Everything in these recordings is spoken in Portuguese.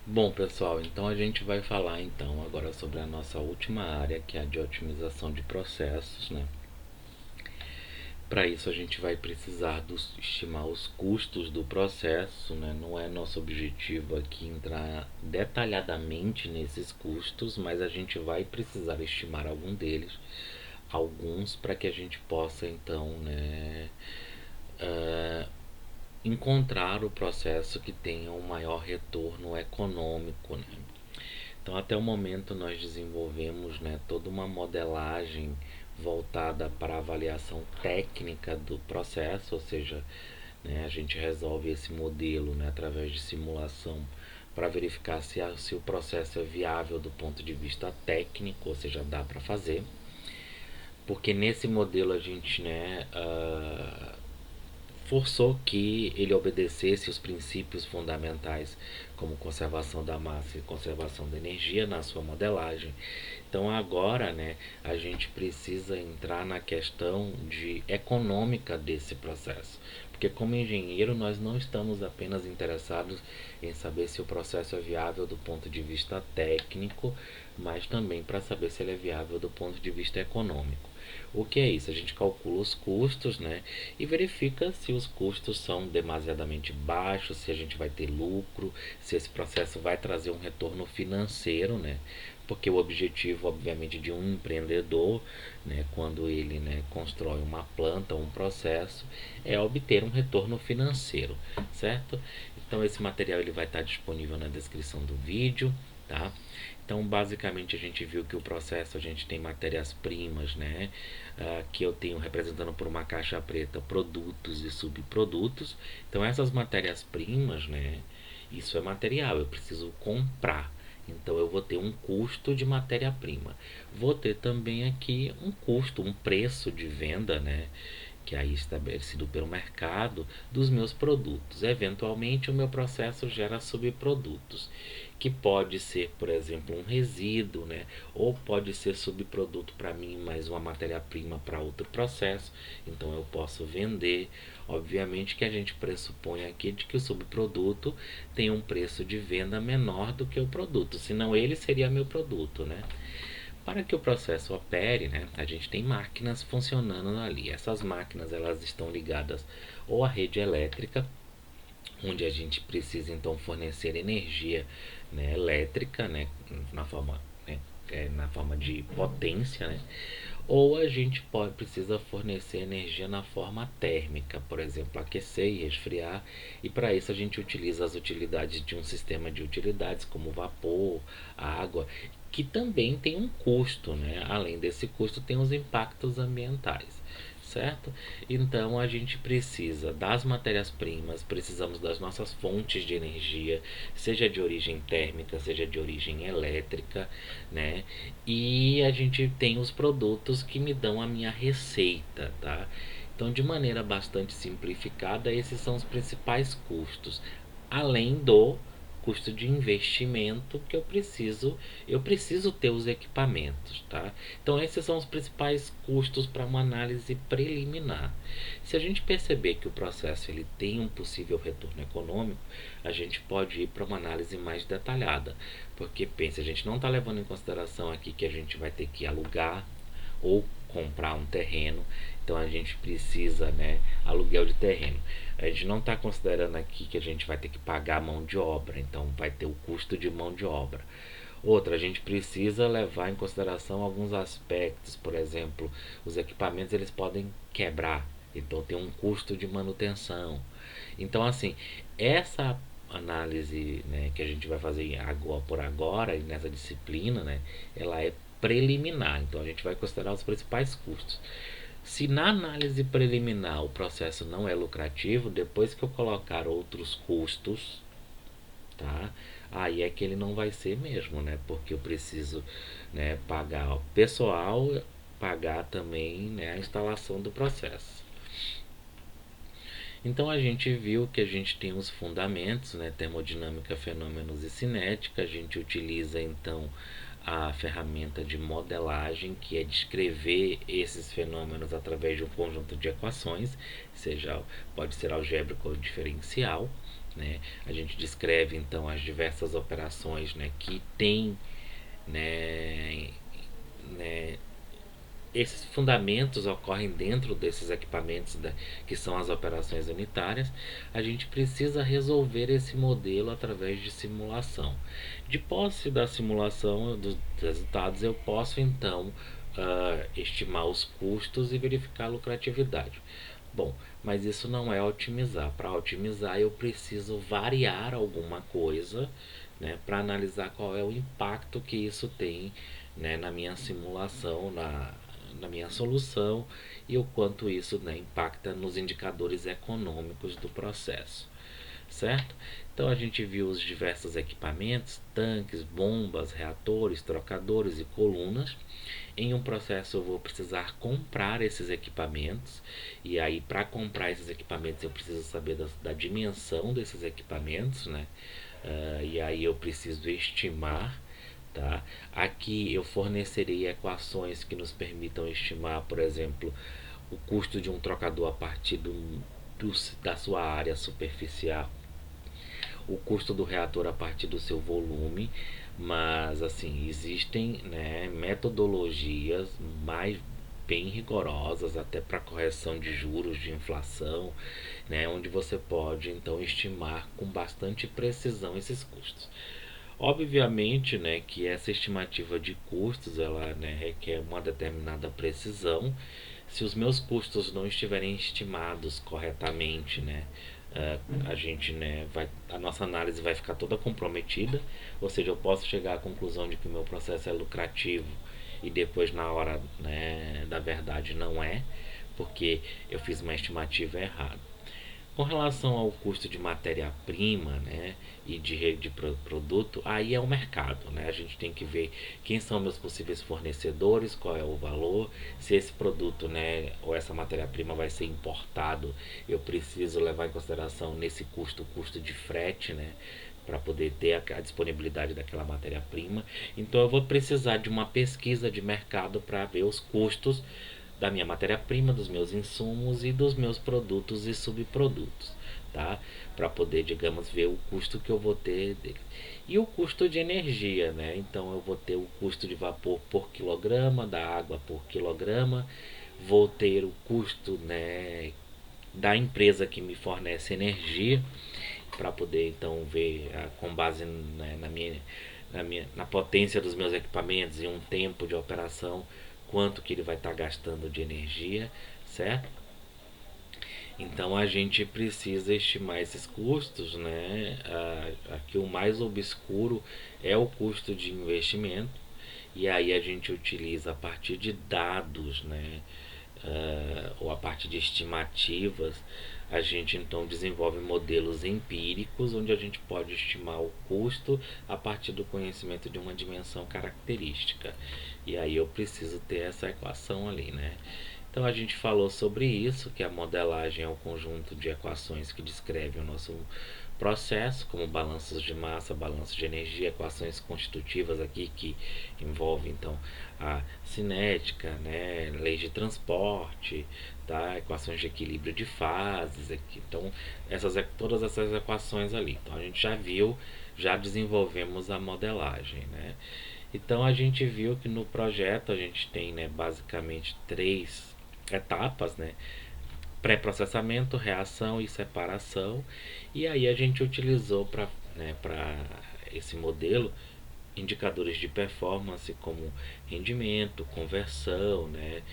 Bom, pessoal, então a gente vai falar então agora sobre a nossa última área, que é a de otimização de processos, né? Para isso a gente vai precisar estimar os custos do processo, né? Não é nosso objetivo aqui entrar detalhadamente nesses custos, mas a gente vai precisar estimar alguns para que a gente possa então, né, encontrar o processo que tenha um maior retorno econômico, né? Então, até o momento, nós desenvolvemos, né, toda uma modelagem voltada para a avaliação técnica do processo, ou seja, né, a gente resolve esse modelo, né, através de simulação para verificar se o processo é viável do ponto de vista técnico, ou seja, dá para fazer. Porque nesse modelo a gente, né, forçou que ele obedecesse os princípios fundamentais como conservação da massa e conservação da energia na sua modelagem. Então agora, né, a gente precisa entrar na questão de econômica desse processo. Porque como engenheiro nós não estamos apenas interessados em saber se o processo é viável do ponto de vista técnico, mas também para saber se ele é viável do ponto de vista econômico. O que é isso? A gente calcula os custos, né? E verifica se os custos são demasiadamente baixos, se a gente vai ter lucro, se esse processo vai trazer um retorno financeiro, né? Porque o objetivo, obviamente, de um empreendedor, né, quando ele, né, constrói uma planta, um processo, é obter um retorno financeiro, certo? Então esse material ele vai estar disponível na descrição do vídeo, tá? Então, basicamente, a gente viu que o processo a gente tem matérias-primas, né? Que eu tenho representando por uma caixa preta produtos e subprodutos. Então, essas matérias-primas, né? Isso é material, eu preciso comprar. Então, eu vou ter um custo de matéria-prima. Vou ter também aqui um custo, um preço de venda, né? Que aí estabelecido pelo mercado dos meus produtos. Eventualmente, o meu processo gera subprodutos, que pode ser, por exemplo, um resíduo, né? Ou pode ser subproduto para mim, mais uma matéria-prima para outro processo. Então eu posso vender. Obviamente que a gente pressupõe aqui de que o subproduto tem um preço de venda menor do que o produto, senão ele seria meu produto, né? Para que o processo opere, né, a gente tem máquinas funcionando ali. Essas máquinas elas estão ligadas ou à rede elétrica, onde a gente precisa então fornecer energia, né, elétrica, né, na forma, né, na forma de potência, né, ou a gente precisa fornecer energia na forma térmica, por exemplo, aquecer e resfriar, e para isso a gente utiliza as utilidades de um sistema de utilidades como vapor, água, que também tem um custo, né? Além desse custo tem os impactos ambientais, certo? Então a gente precisa das matérias-primas, precisamos das nossas fontes de energia, seja de origem térmica, seja de origem elétrica, né? E a gente tem os produtos que me dão a minha receita, tá? Então, de maneira bastante simplificada, esses são os principais custos, além do custo de investimento que eu preciso ter os equipamentos, tá? Então esses são os principais custos para uma análise preliminar. Se a gente perceber que o processo ele tem um possível retorno econômico, a gente pode ir para uma análise mais detalhada, porque pense, a gente não está levando em consideração aqui que a gente vai ter que alugar ou comprar um terreno, então a gente precisa, né, aluguel de terreno. A gente não está considerando aqui que a gente vai ter que pagar mão de obra, então vai ter o custo de mão de obra. Outra, a gente precisa levar em consideração alguns aspectos, por exemplo, os equipamentos eles podem quebrar, então tem um custo de manutenção. Então, assim, essa análise, né, que a gente vai fazer agora por agora nessa disciplina, né, ela é preliminar, então a gente vai considerar os principais custos. Se na análise preliminar o processo não é lucrativo, depois que eu colocar outros custos, tá? Aí é que ele não vai ser mesmo, né? Porque eu preciso, né, pagar o pessoal, pagar também, né, a instalação do processo. Então a gente viu que a gente tem os fundamentos, né, termodinâmica, fenômenos e cinética. A gente utiliza então a ferramenta de modelagem, que é descrever esses fenômenos através de um conjunto de equações, seja pode ser algébrico ou diferencial, né? A gente descreve então as diversas operações, né, que tem, né, esses fundamentos ocorrem dentro desses equipamentos, que são as operações unitárias. A gente precisa resolver esse modelo através de simulação. De posse da simulação dos resultados, eu posso então estimar os custos e verificar a lucratividade. Bom, mas isso não é otimizar. Para otimizar, eu preciso variar alguma coisa, né, para analisar qual é o impacto que isso tem, né, na minha simulação, na minha solução, e o quanto isso, né, impacta nos indicadores econômicos do processo, certo? Então a gente viu os diversos equipamentos, tanques, bombas, reatores, trocadores e colunas. Em um processo eu vou precisar comprar esses equipamentos, e aí para comprar esses equipamentos eu preciso saber da dimensão desses equipamentos, né? E aí eu preciso estimar, tá? Aqui eu fornecerei equações que nos permitam estimar, por exemplo, o custo de um trocador a partir da sua área superficial, o custo do reator a partir do seu volume, mas assim, existem, né, metodologias mais bem rigorosas até para correção de juros de inflação, né, onde você pode então estimar com bastante precisão esses custos. Obviamente, né, que essa estimativa de custos ela, né, requer uma determinada precisão. Se os meus custos não estiverem estimados corretamente, né, a gente, né, a nossa análise vai ficar toda comprometida. Ou seja, eu posso chegar à conclusão de que o meu processo é lucrativo e depois na hora, né, da verdade não é, porque eu fiz uma estimativa errada. Com relação ao custo de matéria-prima, né, e de produto, aí é o mercado, né? A gente tem que ver quem são meus possíveis fornecedores, qual é o valor, se esse produto, né, ou essa matéria-prima vai ser importado, eu preciso levar em consideração nesse custo o custo de frete, né, para poder ter a disponibilidade daquela matéria-prima. Então eu vou precisar de uma pesquisa de mercado para ver os custos da minha matéria-prima, dos meus insumos e dos meus produtos e subprodutos, tá? Para poder, digamos, ver o custo que eu vou ter dele. E o custo de energia, né? Então eu vou ter o custo de vapor por quilograma, da água por quilograma, vou ter o custo, né, da empresa que me fornece energia, para poder então ver, com base, né, na potência dos meus equipamentos e um tempo de operação, quanto que ele vai estar gastando de energia, certo? Então a gente precisa estimar esses custos, né? Aqui o mais obscuro é o custo de investimento, e aí a gente utiliza a partir de dados, né? Ou a partir de estimativas, a gente então desenvolve modelos empíricos onde a gente pode estimar o custo a partir do conhecimento de uma dimensão característica. E aí eu preciso ter essa equação ali, né? Então a gente falou sobre isso, que a modelagem é um conjunto de equações que descrevem o nosso processo, como balanços de massa, balanços de energia, equações constitutivas aqui que envolvem então a cinética, né, leis de transporte, tá, equações de equilíbrio de fases, aqui. Então todas essas equações ali. Então a gente já viu, já desenvolvemos a modelagem, né? Então a gente viu que no projeto a gente tem, né, basicamente três etapas, né? Pré-processamento, reação e separação. E aí a gente utilizou para, né, para esse modelo indicadores de performance como rendimento, conversão, né,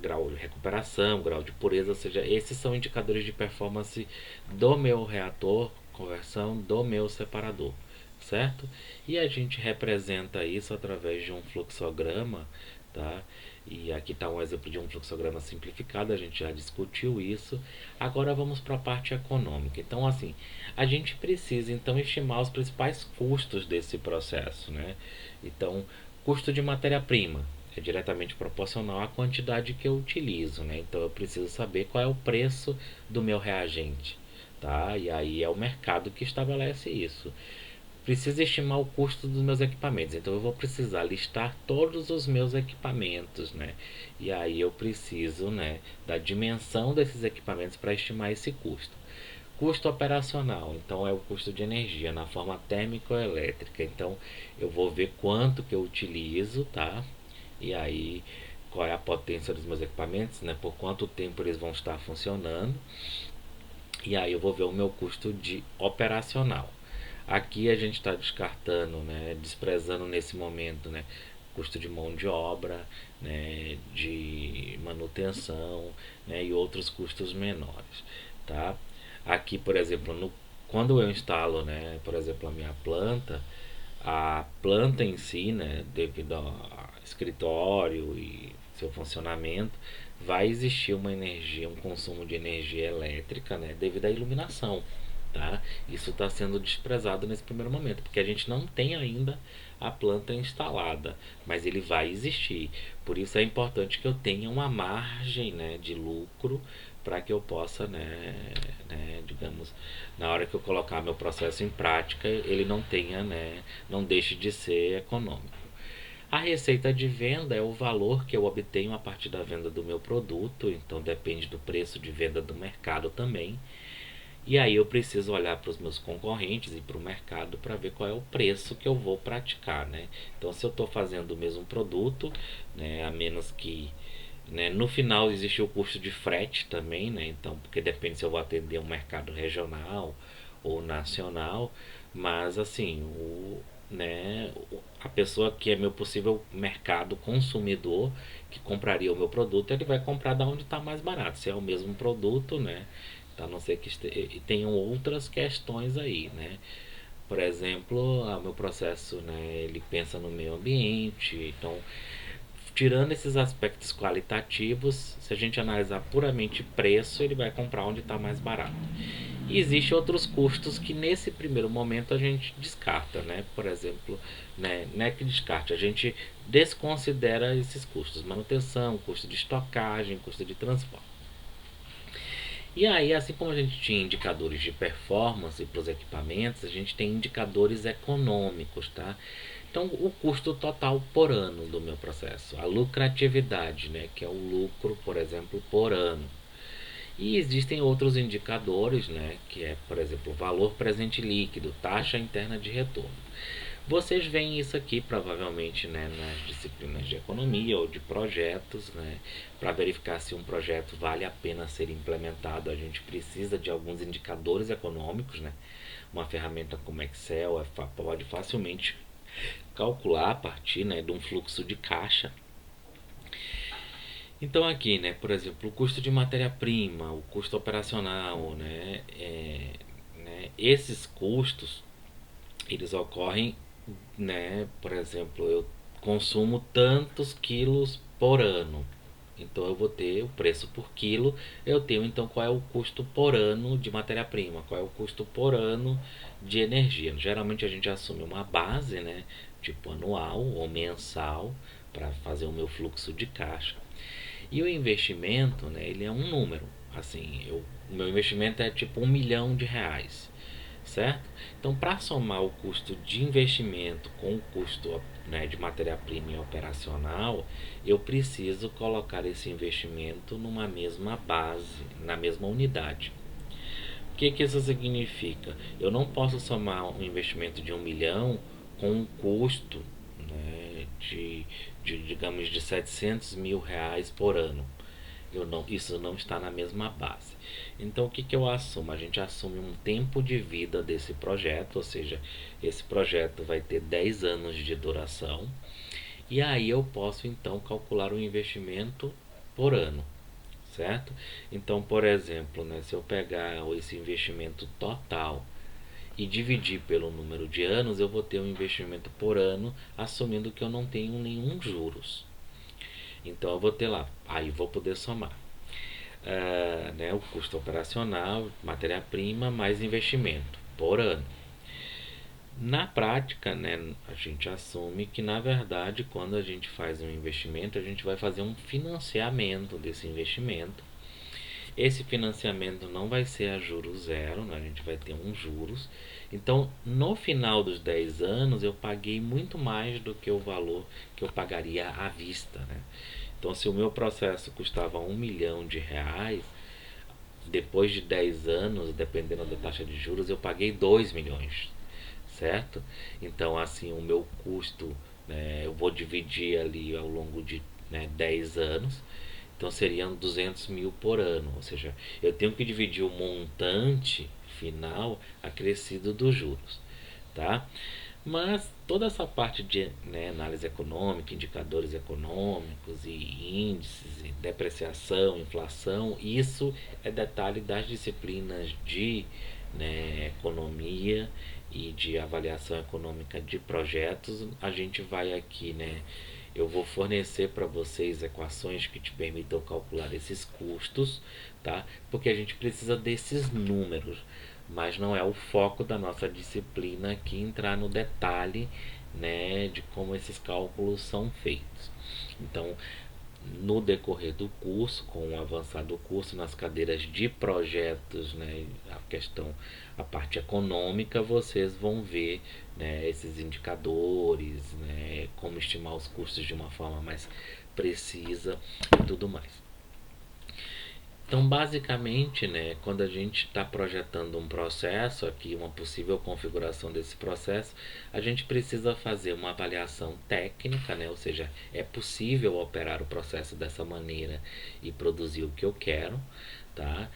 grau de recuperação, grau de pureza, ou seja, esses são indicadores de performance do meu reator, conversão do meu separador, certo? E a gente representa isso através de um fluxograma, tá? E aqui está um exemplo de um fluxograma simplificado, a gente já discutiu isso. Agora vamos para a parte econômica. Então, assim, a gente precisa então estimar os principais custos desse processo, né? Então, custo de matéria-prima é diretamente proporcional à quantidade que eu utilizo, né? Então, eu preciso saber qual é o preço do meu reagente, tá? E aí é o mercado que estabelece isso. Preciso estimar o custo dos meus equipamentos, então eu vou precisar listar todos os meus equipamentos, né? E aí eu preciso, né, da dimensão desses equipamentos para estimar esse custo. Custo operacional, então é o custo de energia na forma térmica ou elétrica. Então eu vou ver quanto que eu utilizo, tá? E aí qual é a potência dos meus equipamentos, né? Por quanto tempo eles vão estar funcionando. E aí eu vou ver o meu custo de operacional. Aqui a gente está descartando, né, desprezando nesse momento, né, custo de mão de obra, né, de manutenção, né, e outros custos menores, tá? Aqui, por exemplo, quando eu instalo, né, por exemplo, a planta em si, né, devido ao escritório e seu funcionamento, vai existir uma energia, um consumo de energia elétrica, né, devido à iluminação, tá? Isso está sendo desprezado nesse primeiro momento, porque a gente não tem ainda a planta instalada, mas ele vai existir. Por isso é importante que eu tenha uma margem, né, de lucro para que eu possa, digamos, na hora que eu colocar meu processo em prática, ele não tenha, né, não deixe de ser econômico. A receita de venda é o valor que eu obtenho a partir da venda do meu produto, então depende do preço de venda do mercado também. E aí eu preciso olhar para os meus concorrentes e para o mercado para ver qual é o preço que eu vou praticar, né? Então se eu estou fazendo o mesmo produto, né, a menos que, né, no final existe o custo de frete também, né? Então porque depende se eu vou atender um mercado regional ou nacional, mas assim né, a pessoa que é meu possível mercado consumidor que compraria o meu produto, ele vai comprar da onde está mais barato, se é o mesmo produto, né? A não ser que tenham outras questões aí, né? Por exemplo, o meu processo, né, ele pensa no meio ambiente, então tirando esses aspectos qualitativos, se a gente analisar puramente preço, ele vai comprar onde está mais barato. E existem outros custos que nesse primeiro momento a gente descarta, né? Por exemplo, né, não é que descarte, a gente desconsidera esses custos, manutenção, custo de estocagem, custo de transporte. E aí, assim como a gente tinha indicadores de performance para os equipamentos, a gente tem indicadores econômicos, tá? Então, o custo total por ano do meu processo, a lucratividade, né, que é o lucro, por exemplo, por ano. E existem outros indicadores, né, que é, por exemplo, valor presente líquido, taxa interna de retorno. Vocês veem isso aqui provavelmente, né, nas disciplinas de economia ou de projetos, né, para verificar se um projeto vale a pena ser implementado. A gente precisa de alguns indicadores econômicos, né? Uma ferramenta como Excel pode facilmente calcular a partir, né, de um fluxo de caixa. Então aqui, né, por exemplo, o custo de matéria-prima, o custo operacional, né, esses custos eles ocorrem, né? Por exemplo, eu consumo tantos quilos por ano. Então eu vou ter o preço por quilo, eu tenho então qual é o custo por ano de matéria-prima, qual é o custo por ano de energia. Geralmente a gente assume uma base, né, tipo anual ou mensal para fazer o meu fluxo de caixa. E o investimento, né, ele é um número. Assim, o meu investimento é tipo R$ 1 milhão, certo? Então, para somar o custo de investimento com o custo, né, de matéria-prima e operacional, eu preciso colocar esse investimento numa mesma base, na mesma unidade. O que isso significa? Eu não posso somar um investimento de 1 milhão com um custo, né, digamos, de R$ 700 mil por ano. Isso não está na mesma base. Então o que eu assumo? A gente assume um tempo de vida desse projeto, ou seja, esse projeto vai ter 10 anos de duração, e aí eu posso então calcular o investimento por ano, certo? Então, por exemplo, né, se eu pegar esse investimento total e dividir pelo número de anos, eu vou ter um investimento por ano, assumindo que eu não tenho nenhum juros. Então eu vou ter lá, aí vou poder somar, né, o custo operacional, matéria-prima mais investimento por ano. Na prática, né, a gente assume que na verdade quando a gente faz um investimento, a gente vai fazer um financiamento desse investimento. Esse financiamento não vai ser a juros zero, né, a gente vai ter uns juros. Então, no final dos 10 anos, eu paguei muito mais do que o valor que eu pagaria à vista, né? Então, se o meu processo custava R$ 1 milhão, depois de 10 anos, dependendo da taxa de juros, eu paguei 2 milhões, certo? Então, assim, o meu custo, né, eu vou dividir ali ao longo de, né, 10 anos, então seriam 200 mil por ano, ou seja, eu tenho que dividir o montante final acrescido dos juros, tá? Mas toda essa parte de, né, análise econômica, indicadores econômicos e índices, e depreciação, inflação, isso é detalhe das disciplinas de, né, economia e de avaliação econômica de projetos. A gente vai aqui, né, eu vou fornecer para vocês equações que te permitam calcular esses custos, tá? Porque a gente precisa desses números, mas não é o foco da nossa disciplina aqui entrar no detalhe, né, de como esses cálculos são feitos. Então, no decorrer do curso, com o avançar do curso, nas cadeiras de projetos, né, a parte econômica, vocês vão ver, né, esses indicadores, né, como estimar os custos de uma forma mais precisa e tudo mais. Então, basicamente, né, quando a gente está projetando um processo, aqui uma possível configuração desse processo, a gente precisa fazer uma avaliação técnica, né, ou seja, é possível operar o processo dessa maneira e produzir o que eu quero, tá?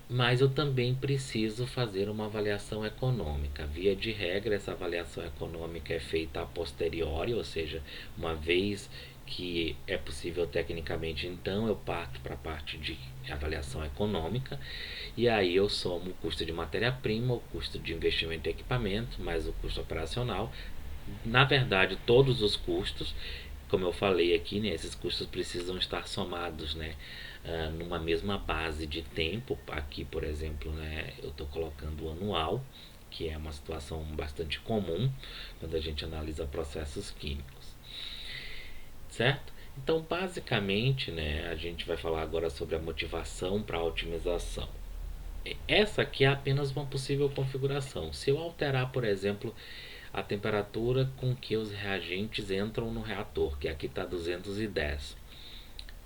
Mas eu também preciso fazer uma avaliação econômica. Via de regra, essa avaliação econômica é feita a posteriori, ou seja, uma vez que é possível tecnicamente, então eu parto para a parte de avaliação econômica e aí eu somo o custo de matéria-prima, o custo de investimento em equipamento, mais o custo operacional. Na verdade, todos os custos, como eu falei aqui, né, esses custos precisam estar somados, né, numa mesma base de tempo. Aqui, por exemplo, né, eu estou colocando o anual, que é uma situação bastante comum quando a gente analisa processos químicos, certo? Então, basicamente, né, a gente vai falar agora sobre a motivação para a otimização. Essa aqui é apenas uma possível configuração. Se eu alterar, por exemplo, a temperatura com que os reagentes entram no reator, que aqui está 210,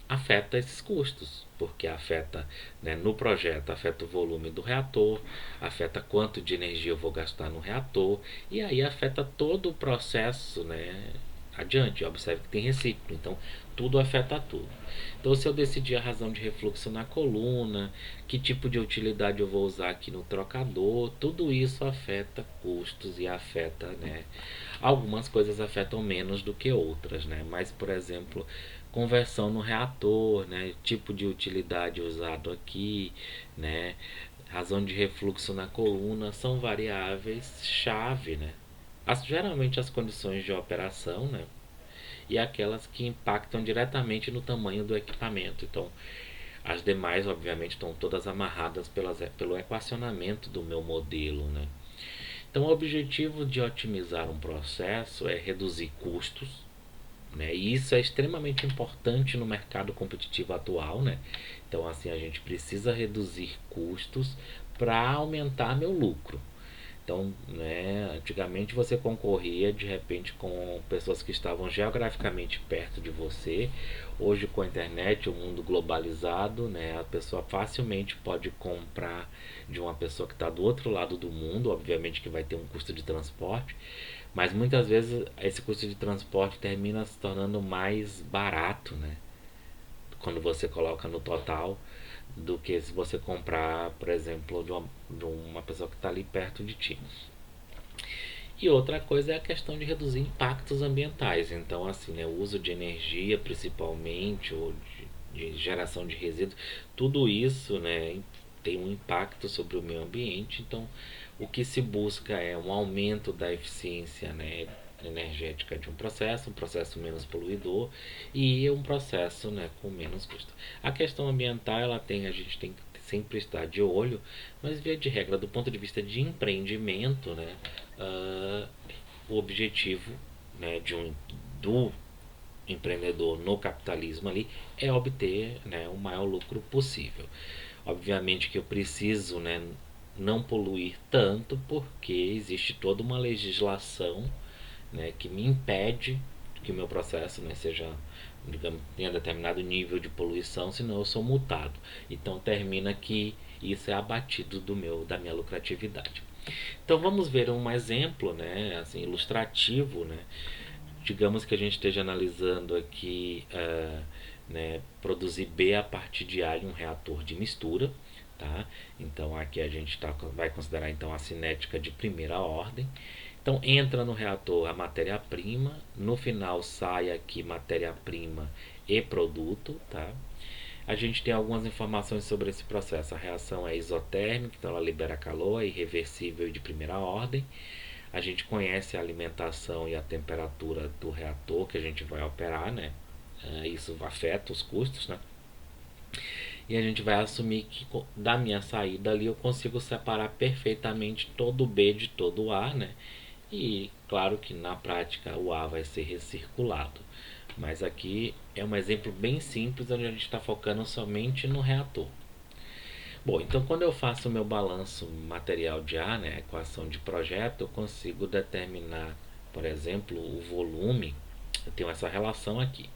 afeta esses custos, porque afeta, né, no projeto, afeta o volume do reator, afeta quanto de energia eu vou gastar no reator, e aí afeta todo o processo, né, adiante. Observe que tem reciclo, então tudo afeta tudo. Então, se eu decidir a razão de refluxo na coluna, que tipo de utilidade eu vou usar aqui no trocador, tudo isso afeta custos e afeta, né, algumas coisas afetam menos do que outras, né? Mas, por exemplo, conversão no reator, né, tipo de utilidade usado aqui, né, razão de refluxo na coluna, são variáveis chave, né? Geralmente as condições de operação, né, e aquelas que impactam diretamente no tamanho do equipamento. Então, as demais, obviamente, estão todas amarradas pelo equacionamento do meu modelo, né? Então, o objetivo de otimizar um processo é reduzir custos, né? E isso é extremamente importante no mercado competitivo atual, né? Então, assim, a gente precisa reduzir custos para aumentar meu lucro. Então, né, antigamente você concorria de repente com pessoas que estavam geograficamente perto de você. Hoje, com a internet, o mundo globalizado, né, a pessoa facilmente pode comprar de uma pessoa que está do outro lado do mundo. Obviamente que vai ter um custo de transporte, mas muitas vezes esse custo de transporte termina se tornando mais barato, né, quando você coloca no total, do que se você comprar, por exemplo, de uma pessoa que está ali perto de ti. E outra coisa é a questão de reduzir impactos ambientais. Então, assim, né, o uso de energia, principalmente, ou de geração de resíduos, tudo isso, né, tem um impacto sobre o meio ambiente. Então, o que se busca é um aumento da eficiência, né, energética de um processo menos poluidor e um processo, né, com menos custo. A questão ambiental, a gente tem que sempre estar de olho, mas via de regra, do ponto de vista de empreendimento, né, uh, o objetivo, né, do empreendedor no capitalismo ali é obter, né, o maior lucro possível. Obviamente que eu preciso, né, não poluir tanto, porque existe toda uma legislação, né, que me impede que o meu processo, né, seja, digamos, tenha determinado nível de poluição, senão eu sou multado. Então termina que e isso é abatido da minha lucratividade. Então vamos ver um exemplo, né, assim, ilustrativo, né? Digamos que a gente esteja analisando aqui, né, produzir B a partir de A em um reator de mistura, tá? Então aqui a gente vai considerar então a cinética de primeira ordem. Então entra no reator a matéria-prima, no final sai aqui matéria-prima e produto, tá? A gente tem algumas informações sobre esse processo. A reação é isotérmica, então ela libera calor, é irreversível e de primeira ordem. A gente conhece a alimentação e a temperatura do reator que a gente vai operar, né? Isso afeta os custos, né? E a gente vai assumir que da minha saída ali eu consigo separar perfeitamente todo o B de todo o A, né? E claro que na prática o A vai ser recirculado. Mas aqui é um exemplo bem simples onde a gente está focando somente no reator. Bom, então quando eu faço o meu balanço material de A, né, a equação de projeto, eu consigo determinar, por exemplo, o volume. Eu tenho essa relação aqui,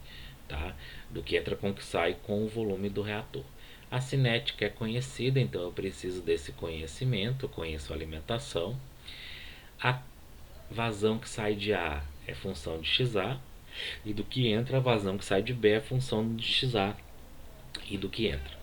tá? Do que entra com o que sai com o volume do reator. A cinética é conhecida, então eu preciso desse conhecimento, eu conheço a alimentação. A vazão que sai de A é função de XA, e do que entra, a vazão que sai de B é função de XA e do que entra.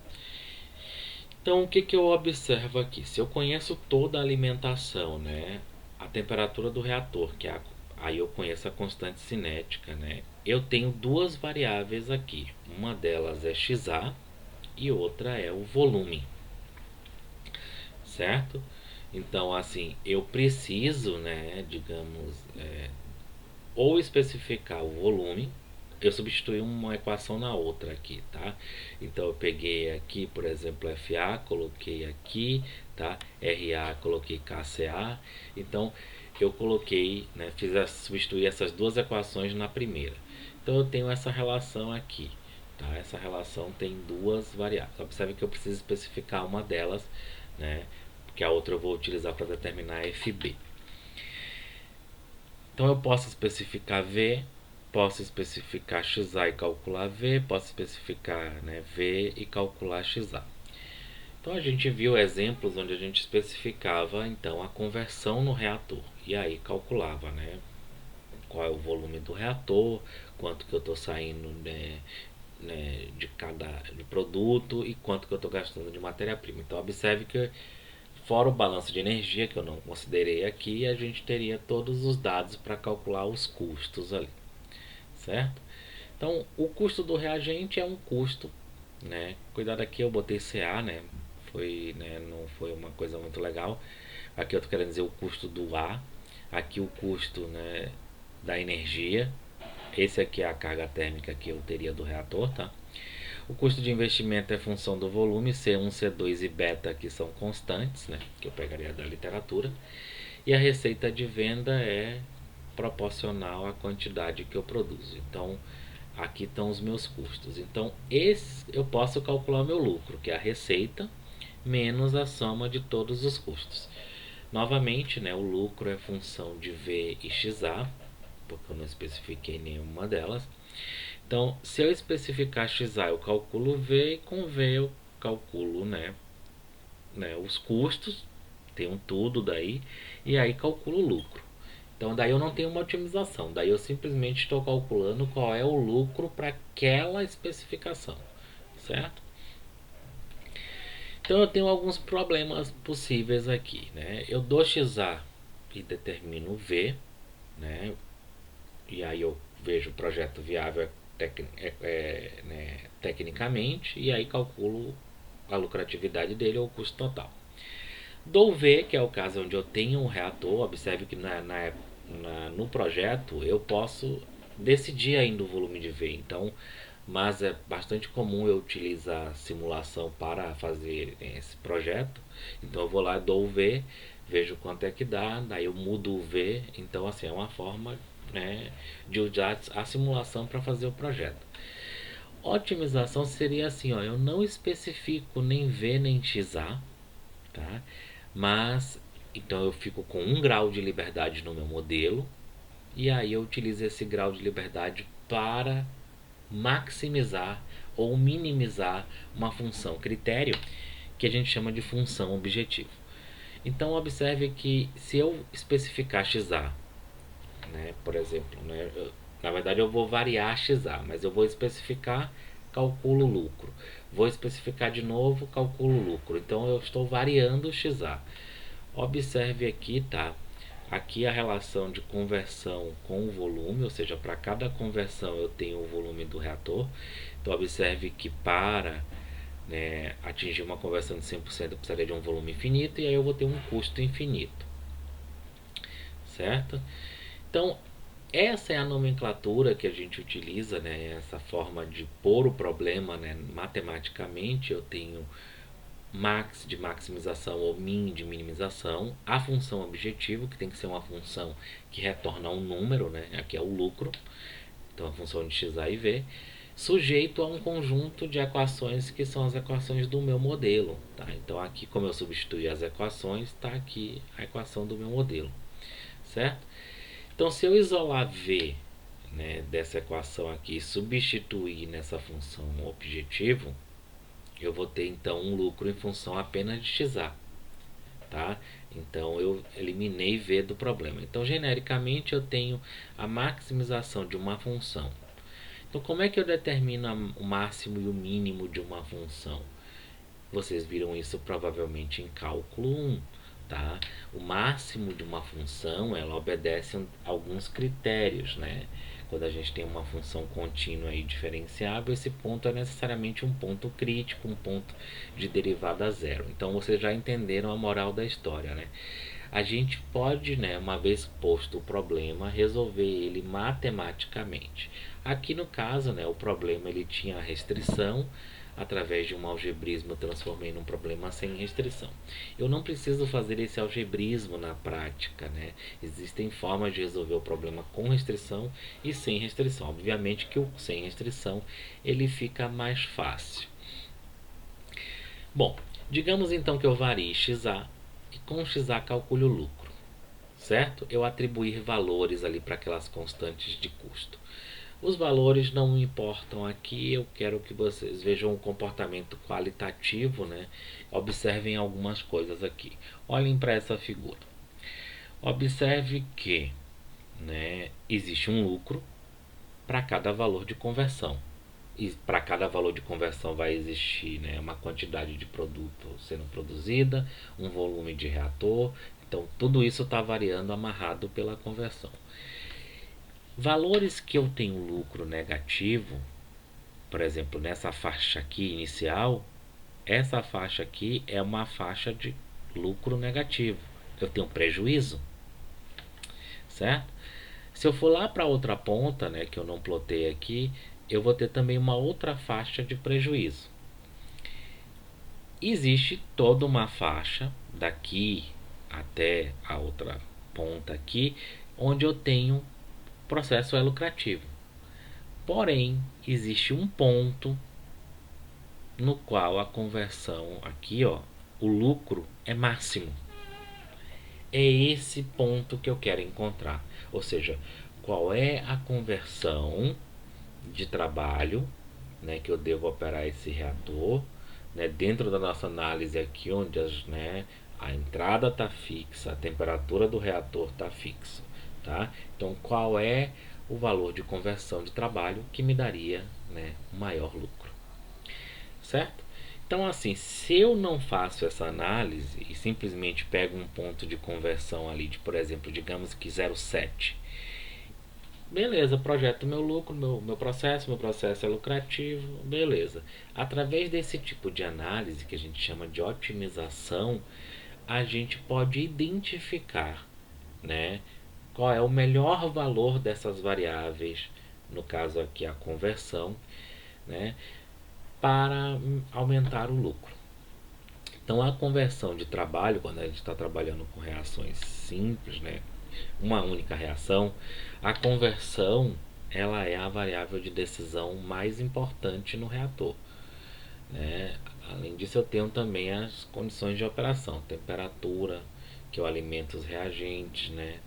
Então, o que eu observo aqui? Se eu conheço toda a alimentação, né, a temperatura do reator, que é aí eu conheço a constante cinética, né, eu tenho duas variáveis aqui. Uma delas é XA e outra é o volume, certo? Então, assim, eu preciso, né, digamos, ou especificar o volume. Eu substituí uma equação na outra aqui, tá? Então eu peguei aqui, por exemplo, FA, coloquei aqui, tá? RA, coloquei KCA. Então eu coloquei, né, substituir essas duas equações na primeira. Então eu tenho essa relação aqui, tá? Essa relação tem duas variáveis. Observe que eu preciso especificar uma delas, né? Porque a outra eu vou utilizar para determinar FB. Então eu posso especificar V, posso especificar XA e calcular V, posso especificar, né, V e calcular XA. Então a gente viu exemplos onde a gente especificava então a conversão no reator e aí calculava, né, qual é o volume do reator, quanto que eu estou saindo, de cada produto e quanto que eu estou gastando de matéria-prima. Então observe que fora o balanço de energia, que eu não considerei aqui, a gente teria todos os dados para calcular os custos ali, certo? Então, o custo do reagente é um custo, né? Cuidado aqui, eu botei CA, né? Não foi uma coisa muito legal. Aqui eu estou querendo dizer o custo do A. Aqui o custo, né, da energia. Esse aqui é a carga térmica que eu teria do reator, tá? O custo de investimento é função do volume, C1, C2 e beta, que são constantes, né, que eu pegaria da literatura. E a receita de venda é proporcional à quantidade que eu produzo. Então, aqui estão os meus custos. Então, eu posso calcular o meu lucro, que é a receita menos a soma de todos os custos. Novamente, né, o lucro é função de V e XA, porque eu não especifiquei nenhuma delas. Então, se eu especificar XA, eu calculo V, e com V eu calculo, né, os custos, tenho tudo daí, e aí calculo o lucro. Então, daí eu não tenho uma otimização, daí eu simplesmente estou calculando qual é o lucro para aquela especificação, certo? Então, eu tenho alguns problemas possíveis aqui, né? Eu dou XA e determino V, né? E aí eu vejo o projeto viável tecnicamente e aí calculo a lucratividade dele ou o custo total. Dou V, que é o caso onde eu tenho um reator. Observe que no projeto eu posso decidir ainda o volume de V, então, mas é bastante comum eu utilizar simulação para fazer esse projeto. Então eu vou lá, dou o V, vejo quanto é que dá, daí eu mudo o V. Então, assim, é uma forma, né, de usar a simulação para fazer o projeto. Otimização seria assim, ó, eu não especifico nem V nem XA, tá? Mas então eu fico com 1 grau de liberdade no meu modelo e aí eu utilizo esse grau de liberdade para maximizar ou minimizar uma função critério que a gente chama de função objetivo. Então observe que se eu especificar XA, né, por exemplo, né, na verdade eu vou variar XA, mas eu vou especificar calculo lucro. Vou especificar de novo, calculo lucro. Então eu estou variando XA. Observe aqui, tá? Aqui a relação de conversão com o volume, ou seja, para cada conversão eu tenho o volume do reator. Então observe que para, né, atingir uma conversão de 100% eu precisaria de um volume infinito e aí eu vou ter um custo infinito, certo? Então essa é a nomenclatura que a gente utiliza, né? Essa forma de pôr o problema, né? Matematicamente eu tenho max de maximização ou min de minimização, a função objetivo, que tem que ser uma função que retorna um número, né? Aqui é o lucro, então a função de x, a e v, sujeito a um conjunto de equações que são as equações do meu modelo, tá? Então aqui, como eu substituí as equações, está aqui a equação do meu modelo, certo? Então se eu isolar v, né, dessa equação aqui e substituir nessa função objetivo, eu vou ter então um lucro em função apenas de XA, tá? Então eu eliminei V do problema. Então genericamente eu tenho a maximização de uma função. Então como é que eu determino o máximo e o mínimo de uma função? Vocês viram isso provavelmente em cálculo 1, tá? O máximo de uma função, ela obedece a alguns critérios, né? Quando a gente tem uma função contínua e diferenciável, esse ponto é necessariamente um ponto crítico, um ponto de derivada zero. Então vocês já entenderam a moral da história, né? A gente pode, né, uma vez posto o problema, resolver ele matematicamente. Aqui no caso, né, o problema ele tinha restrição. Através de um algebrismo eu transformei num problema sem restrição. Eu não preciso fazer esse algebrismo na prática, né? Existem formas de resolver o problema com restrição e sem restrição. Obviamente que o sem restrição ele fica mais fácil. Bom, digamos então que eu varie XA e com XA calcule o lucro, certo? Eu atribuir valores ali para aquelas constantes de custo. Os valores não importam aqui, eu quero que vocês vejam o comportamento qualitativo, né? Observem algumas coisas aqui. Olhem para essa figura. Observe que, né, existe um lucro para cada valor de conversão. E para cada valor de conversão vai existir, né, uma quantidade de produto sendo produzida, um volume de reator. Então tudo isso está variando amarrado pela conversão. Valores que eu tenho lucro negativo, por exemplo, nessa faixa aqui inicial, essa faixa aqui é uma faixa de lucro negativo. Eu tenho prejuízo, certo? Se eu for lá para outra ponta, né, que eu não plotei aqui, eu vou ter também uma outra faixa de prejuízo. Existe toda uma faixa daqui até a outra ponta aqui, onde eu tenho processo é lucrativo. Porém, existe um ponto no qual a conversão aqui, ó, o lucro é máximo. É esse ponto que eu quero encontrar. Ou seja, qual é a conversão de trabalho, né, que eu devo operar esse reator, né, dentro da nossa análise aqui, onde né, a entrada está fixa, a temperatura do reator está fixa. Tá? Então, qual é o valor de conversão de trabalho que me daria, né, um maior lucro, certo? Então, assim, se eu não faço essa análise e simplesmente pego um ponto de conversão ali de, por exemplo, digamos que 0,7, beleza, projeto meu lucro, meu processo é lucrativo, beleza. Através desse tipo de análise que a gente chama de otimização, a gente pode identificar, né, qual é o melhor valor dessas variáveis, no caso aqui a conversão, né, para aumentar o lucro. Então a conversão de trabalho, quando a gente está trabalhando com reações simples, né, uma única reação, a conversão ela é a variável de decisão mais importante no reator, né? Além disso eu tenho também as condições de operação, temperatura que eu alimento os reagentes, né,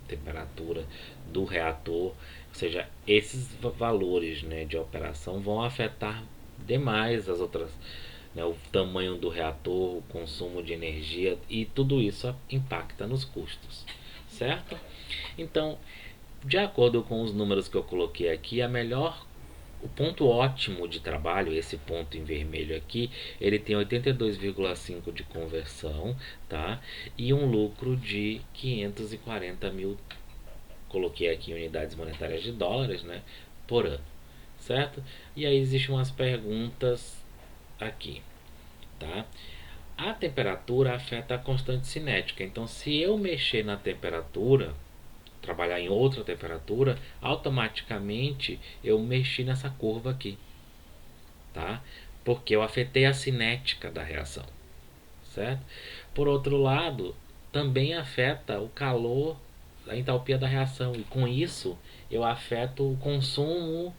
temperatura do reator, ou seja, esses valores, né, de operação vão afetar demais as outras né, o tamanho do reator, o consumo de energia, e tudo isso impacta nos custos, certo? Então, de acordo com os números que eu coloquei aqui, o ponto ótimo de trabalho, esse ponto em vermelho aqui, ele tem 82,5 de conversão, tá? E um lucro de 540 mil, coloquei aqui em unidades monetárias de dólares, né, por ano, certo? E aí existem umas perguntas aqui, tá? A temperatura afeta a constante cinética, então se eu mexer na temperatura, trabalhar em outra temperatura, automaticamente eu mexi nessa curva aqui, tá? Porque eu afetei a cinética da reação, certo? Por outro lado, também afeta o calor, a entalpia da reação, e com isso eu afeto o consumo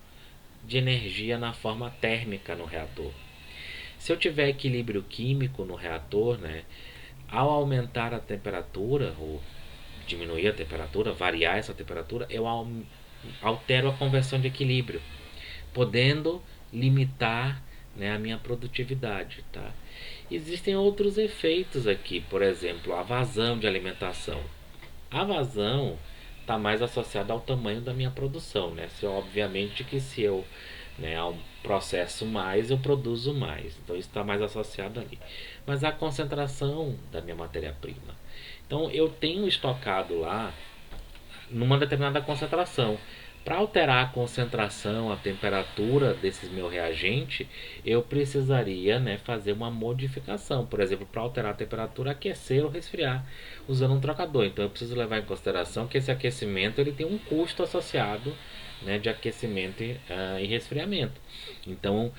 de energia na forma térmica no reator. Se eu tiver equilíbrio químico no reator, né, ao aumentar a temperatura ou diminuir a temperatura, variar essa temperatura, eu altero a conversão de equilíbrio, podendo limitar, né, a minha produtividade, tá? Existem outros efeitos aqui, por exemplo, a vazão de alimentação. A vazão está mais associada ao tamanho da minha produção, né? Obviamente que se eu, né, processo mais, eu produzo mais. Então isso está mais associado ali. Mas a concentração da minha matéria-prima. Então eu tenho estocado lá numa determinada concentração. Para alterar a concentração, a temperatura desses meu reagente, eu precisaria, né, fazer uma modificação. Por exemplo, para alterar a temperatura, aquecer ou resfriar, usando um trocador. Então eu preciso levar em consideração que esse aquecimento ele tem um custo associado, né, de aquecimento e resfriamento. Então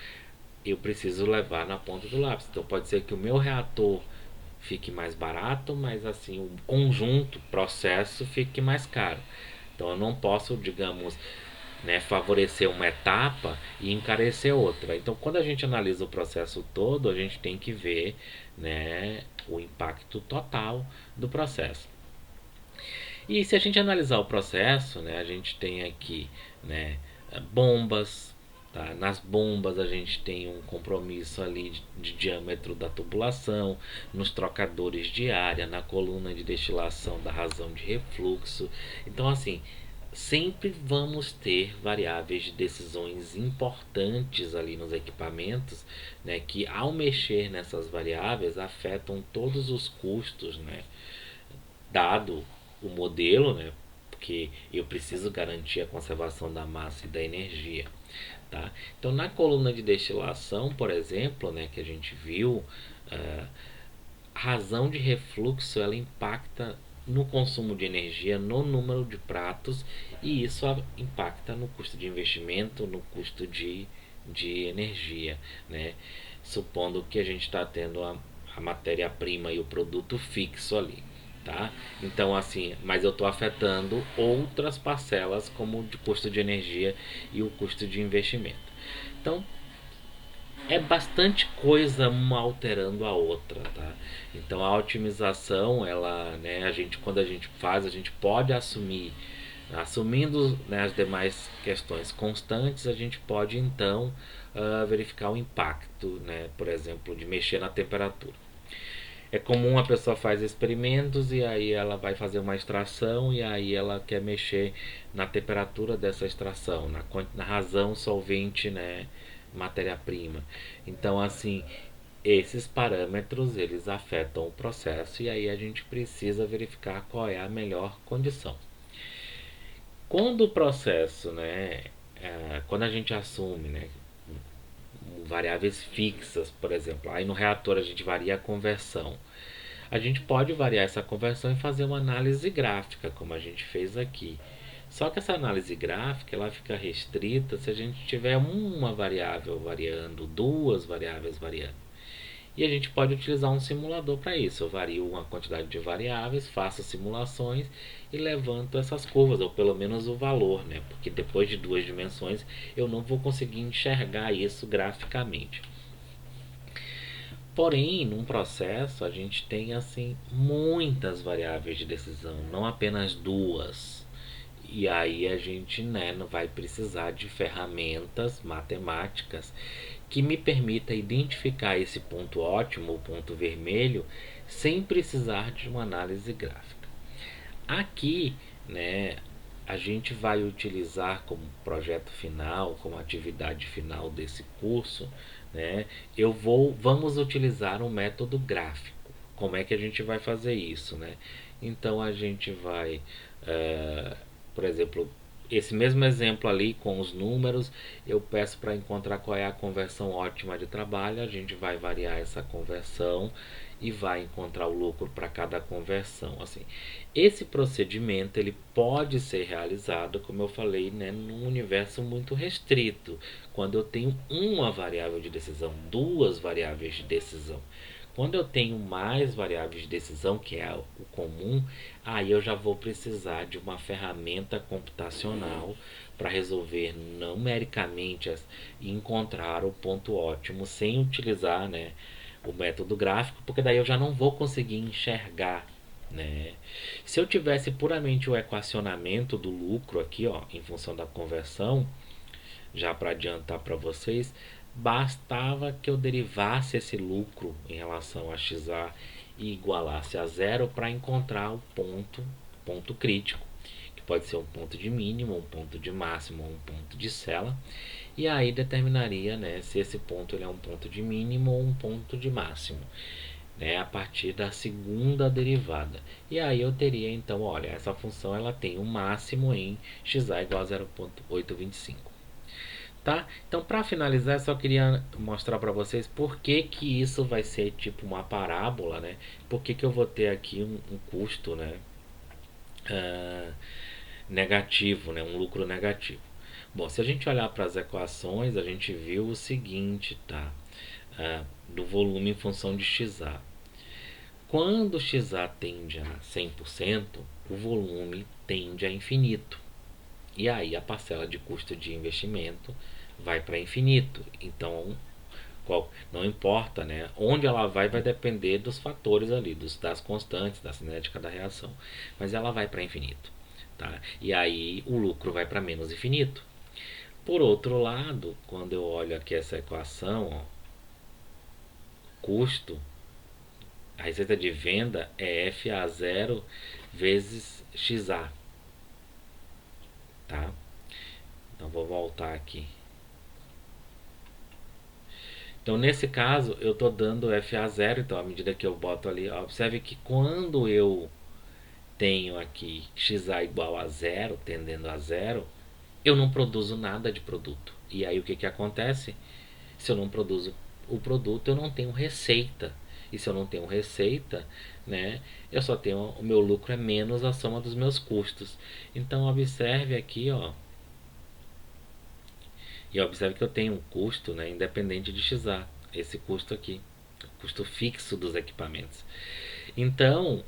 eu preciso levar na ponta do lápis. Então pode ser que o meu reator fique mais barato, mas assim o conjunto, processo fique mais caro. Então eu não posso, digamos, né, favorecer uma etapa e encarecer outra. Então quando a gente analisa o processo todo, a gente tem que ver, né, o impacto total do processo. E se a gente analisar o processo, né, a gente tem aqui, né, bombas. Tá? Nas bombas a gente tem um compromisso ali de diâmetro da tubulação, nos trocadores de área, na coluna de destilação da razão de refluxo. Então assim, sempre vamos ter variáveis de decisões importantes ali nos equipamentos, né, que ao mexer nessas variáveis afetam todos os custos, né, dado o modelo, né, porque eu preciso garantir a conservação da massa e da energia. Tá? Então, na coluna de destilação, por exemplo, né, que a gente viu, a razão de refluxo ela impacta no consumo de energia, no número de pratos, e isso impacta no custo de investimento, no custo de energia, né? Supondo que a gente está tendo a matéria-prima e o produto fixo ali. Tá? Então assim, mas eu estou afetando outras parcelas como o de custo de energia e o custo de investimento. Então é bastante coisa uma alterando a outra, tá? Então a otimização, ela, né, quando a gente faz, a gente pode assumindo, né, as demais questões constantes, a gente pode então verificar o impacto, né, por exemplo, de mexer na temperatura. É comum a pessoa faz experimentos e aí ela vai fazer uma extração e aí ela quer mexer na temperatura dessa extração, na razão solvente, né, matéria-prima. Então assim, esses parâmetros eles afetam o processo e aí a gente precisa verificar qual é a melhor condição. Quando o processo, né, quando a gente assume, né, variáveis fixas, por exemplo, aí no reator a gente varia a conversão. A gente pode variar essa conversão e fazer uma análise gráfica, como a gente fez aqui. Só que essa análise gráfica ela fica restrita se a gente tiver uma variável variando, duas variáveis variando. E a gente pode utilizar um simulador para isso. Eu vario uma quantidade de variáveis, faço simulações e levanto essas curvas, ou pelo menos o valor, né? Porque depois de duas dimensões eu não vou conseguir enxergar isso graficamente. Porém, num processo a gente tem assim muitas variáveis de decisão, não apenas duas. E aí a gente, né, não vai precisar de ferramentas matemáticas que me permita identificar esse ponto ótimo, o ponto vermelho, sem precisar de uma análise gráfica. Aqui, né, a gente vai utilizar como projeto final, como atividade final desse curso, né, vamos utilizar um método gráfico. Como é que a gente vai fazer isso, né? Então a gente vai, por exemplo, esse mesmo exemplo ali com os números, eu peço para encontrar qual é a conversão ótima de trabalho, a gente vai variar essa conversão e vai encontrar o lucro para cada conversão. Assim, esse procedimento ele pode ser realizado, como eu falei, né, num universo muito restrito, quando eu tenho uma variável de decisão, duas variáveis de decisão. Quando eu tenho mais variáveis de decisão, que é o comum, aí eu já vou precisar de uma ferramenta computacional para resolver numericamente e encontrar o ponto ótimo sem utilizar, né, o método gráfico, porque daí eu já não vou conseguir enxergar, né? Se eu tivesse puramente o equacionamento do lucro aqui, ó, em função da conversão, já para adiantar para vocês, bastava que eu derivasse esse lucro em relação a XA e igualasse a zero para encontrar o ponto crítico, que pode ser um ponto de mínimo, um ponto de máximo, um ponto de sela, e aí determinaria, né, se esse ponto ele é um ponto de mínimo ou um ponto de máximo, né, a partir da segunda derivada. E aí eu teria então, olha, essa função ela tem um máximo em xa igual a 0,825. Tá? Então, para finalizar, eu só queria mostrar para vocês por que, que isso vai ser tipo uma parábola, né? Por que, que eu vou ter aqui um custo, né, negativo, né, um lucro negativo. Bom, se a gente olhar para as equações, a gente viu o seguinte, tá? Do volume em função de XA. Quando XA tende a 100%, o volume tende a infinito. E aí a parcela de custo de investimento vai para infinito. Então, não importa, né? Onde ela vai depender dos fatores ali, das constantes, da cinética da reação. Mas ela vai para infinito. Tá? E aí o lucro vai para menos infinito. Por outro lado, quando eu olho aqui essa equação, ó, custo, a receita de venda é FA0 vezes XA. Tá? Então vou voltar aqui. Então nesse caso eu estou dando FA0, então à medida que eu boto ali, observe que quando eu tenho aqui XA igual a zero, tendendo a zero, eu não produzo nada de produto. E aí o que acontece? Se eu não produzo o produto, eu não tenho receita. E se eu não tenho receita, né, eu só tenho, o meu lucro é menos a soma dos meus custos. Então observe aqui, ó, e observe que eu tenho um custo, né, independente de XA, esse custo aqui, custo fixo dos equipamentos. Então,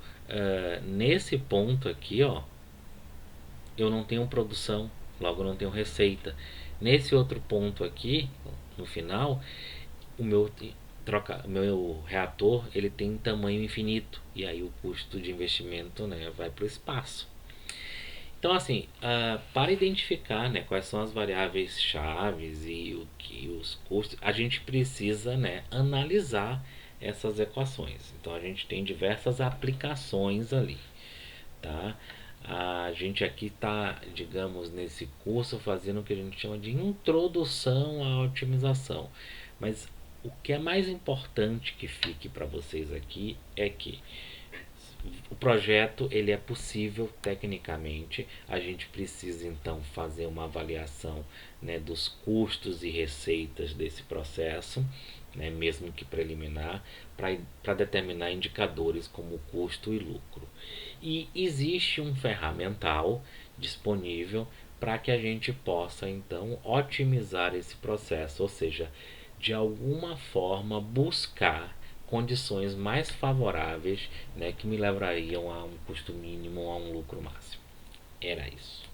nesse ponto aqui, ó, eu não tenho produção, logo eu não tenho receita. Nesse outro ponto aqui, no final, o meu reator ele tem tamanho infinito e aí o custo de investimento, né, vai para o espaço. Então, assim, para identificar, né, quais são as variáveis chaves e os custos, a gente precisa, né, analisar essas equações. Então, a gente tem diversas aplicações ali, tá? A gente aqui está, digamos, nesse curso fazendo o que a gente chama de introdução à otimização. Mas o que é mais importante que fique para vocês aqui é que o projeto ele é possível tecnicamente. A gente precisa então fazer uma avaliação, né, dos custos e receitas desse processo, né, mesmo que preliminar, para determinar indicadores como custo e lucro. E existe um ferramental disponível para que a gente possa então otimizar esse processo, ou seja, de alguma forma buscar condições mais favoráveis, né, que me levariam a um custo mínimo ou a um lucro máximo. Era isso.